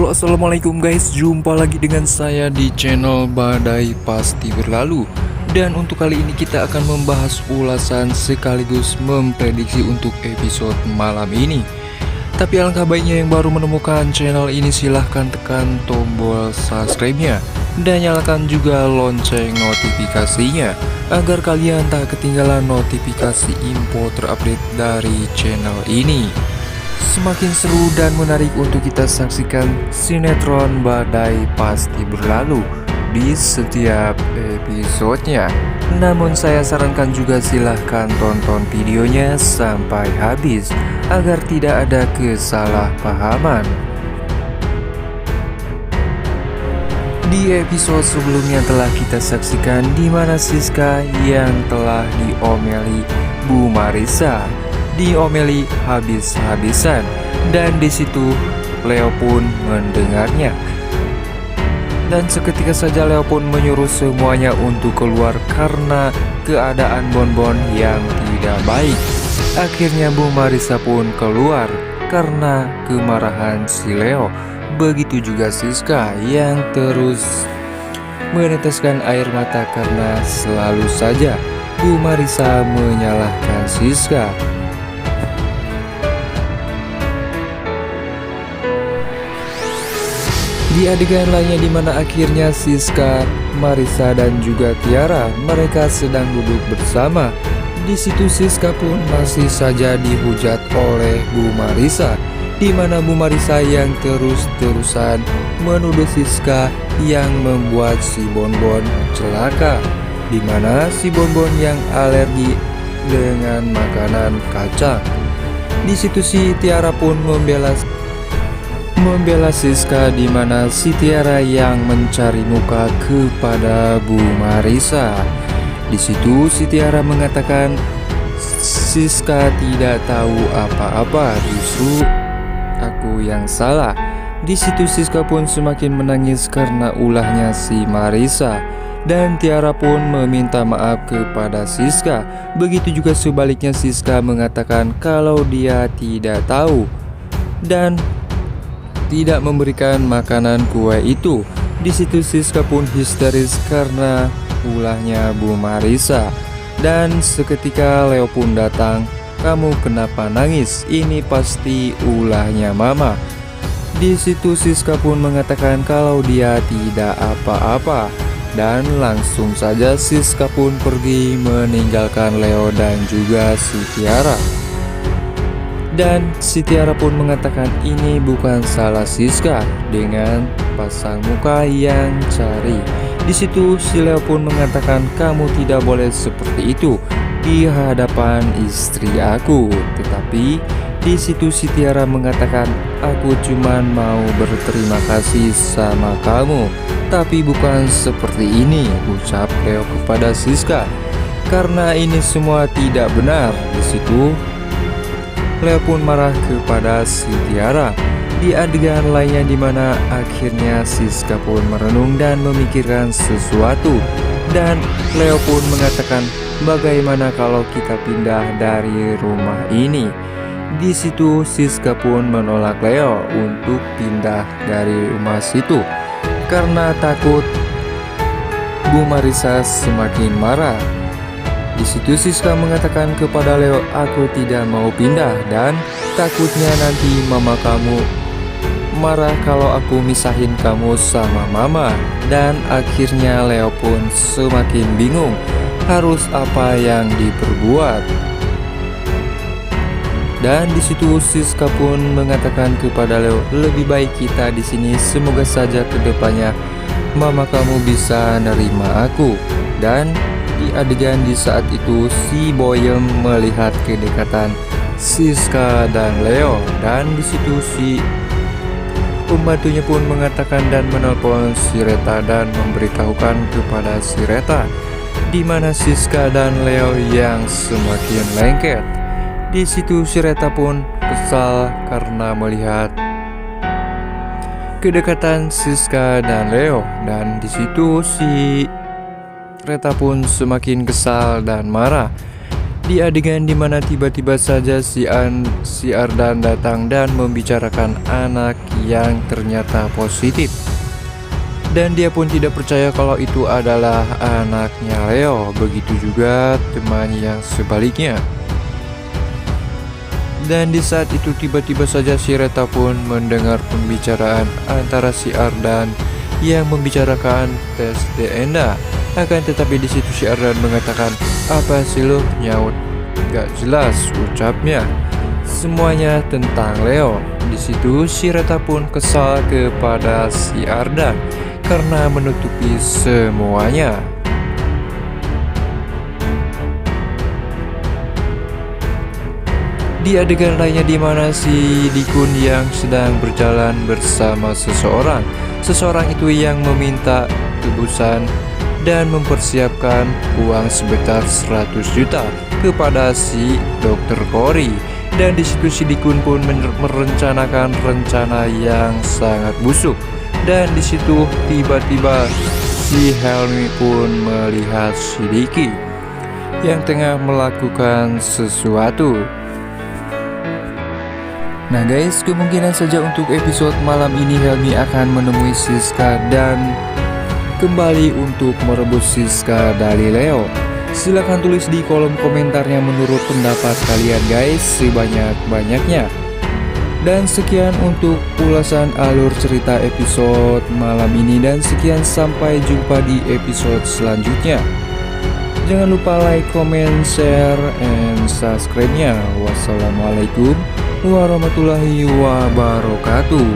Halo, assalamualaikum guys, jumpa lagi dengan saya di channel Badai Pasti Berlalu. Dan untuk kali ini kita akan membahas ulasan sekaligus memprediksi untuk episode malam ini. Tapi alangkah baiknya yang baru menemukan channel ini silahkan tekan tombol subscribe-nya dan nyalakan juga lonceng notifikasinya agar kalian tak ketinggalan notifikasi info terupdate dari channel ini. Semakin seru dan menarik untuk kita saksikan sinetron Badai Pasti Berlalu di setiap episodenya. Namun saya sarankan juga silahkan tonton videonya sampai habis agar tidak ada kesalahpahaman. Di episode sebelumnya telah kita saksikan di mana Siska yang telah diomeli Bu Marissa diomeli habis-habisan, dan di situ Leo pun mendengarnya. Dan seketika saja Leo pun menyuruh semuanya untuk keluar karena keadaan Bonbon yang tidak baik. Akhirnya Bu Marissa pun keluar karena kemarahan si Leo. Begitu juga Siska yang terus meneteskan air mata karena selalu saja Bu Marissa menyalahkan Siska. Di adegan lainnya di mana akhirnya Siska, Marissa dan juga Tiara mereka sedang duduk bersama. Di situ Siska pun masih saja dihujat oleh Bu Marissa, di mana Bu Marissa yang terus-terusan menuduh Siska yang membuat si Bonbon celaka, di mana si Bonbon yang alergi dengan makanan kacang. Di situ si Tiara pun membela Siska, di mana si Tiara yang mencari muka kepada Bu Marissa. Di situ si Tiara mengatakan Siska tidak tahu apa-apa, justru aku yang salah. Di situ Siska pun semakin menangis karena ulahnya si Marissa, dan Tiara pun meminta maaf kepada Siska. Begitu juga sebaliknya Siska mengatakan kalau dia tidak tahu dan tidak memberikan makanan kue itu. Di situ Siska pun histeris karena ulahnya Bu Marissa. Dan seketika Leo pun datang. Kamu kenapa nangis? Ini pasti ulahnya Mama. Di situ Siska pun mengatakan kalau dia tidak apa-apa. Dan langsung saja Siska pun pergi meninggalkan Leo dan juga si Tiara. Dan si Tiara pun mengatakan ini bukan salah Siska dengan pasang muka yang cari. Di situ si Leo pun mengatakan kamu tidak boleh seperti itu di hadapan istri aku. Tetapi di situ si Tiara mengatakan aku cuman mau berterima kasih sama kamu, tapi bukan seperti ini, ucap Leo kepada Siska. Karena ini semua tidak benar. Di situ Leo pun marah kepada si Tiara. Di adegan lainnya di mana akhirnya Siska pun merenung dan memikirkan sesuatu, dan Leo pun mengatakan bagaimana kalau kita pindah dari rumah ini. Di situ Siska pun menolak Leo untuk pindah dari rumah situ karena takut Bu Marissa semakin marah. Di situ Siska mengatakan kepada Leo, aku tidak mau pindah dan takutnya nanti mama kamu marah kalau aku misahin kamu sama mama. Dan akhirnya Leo pun semakin bingung harus apa yang diperbuat. Dan di situ Siska pun mengatakan kepada Leo, lebih baik kita di sini, semoga saja kedepannya mama kamu bisa nerima aku. Dan di adegan di saat itu si Boyem melihat kedekatan Siska dan Leo, dan di situ si pembantunya pun mengatakan dan menelpon si Reta dan memberitahukan kepada si Reta di mana Siska dan Leo yang semakin lengket. Di situ si Reta pun kesal karena melihat kedekatan Siska dan Leo, dan di situ si Reta pun semakin kesal dan marah. Di adegan dimana tiba-tiba saja si Ardan datang dan membicarakan anak yang ternyata positif. Dan dia pun tidak percaya kalau itu adalah anaknya Leo, begitu juga teman yang sebaliknya. Dan di saat itu tiba-tiba saja si Reta pun mendengar pembicaraan antara si Ardan yang membicarakan tes DNA. Akan tetapi di situ si Ardan mengatakan, "Apa sih lo nyaut? Gak jelas ucapnya. Semuanya tentang Leo." Di situ si Reta pun kesal kepada si Ardan karena menutupi semuanya. Di adegan lainnya di mana si Dikun yang sedang berjalan bersama seseorang. Seseorang itu yang meminta tebusan dan mempersiapkan uang sebesar 100 juta kepada si Dr. Cory. Dan di situ si Dikun pun merencanakan rencana yang sangat busuk. Dan di situ tiba-tiba si Helmi pun melihat si Diki yang tengah melakukan sesuatu. Nah guys, kemungkinan saja untuk episode malam ini Helmi akan menemui Siska dan kembali untuk merebut Siska dari Leo. Silahkan tulis di kolom komentarnya menurut pendapat kalian guys, sebanyak-banyaknya. Dan sekian untuk ulasan alur cerita episode malam ini, dan sekian sampai jumpa di episode selanjutnya. Jangan lupa like, comment, share, and subscribe-nya. Wassalamualaikum warahmatullahi wabarakatuh.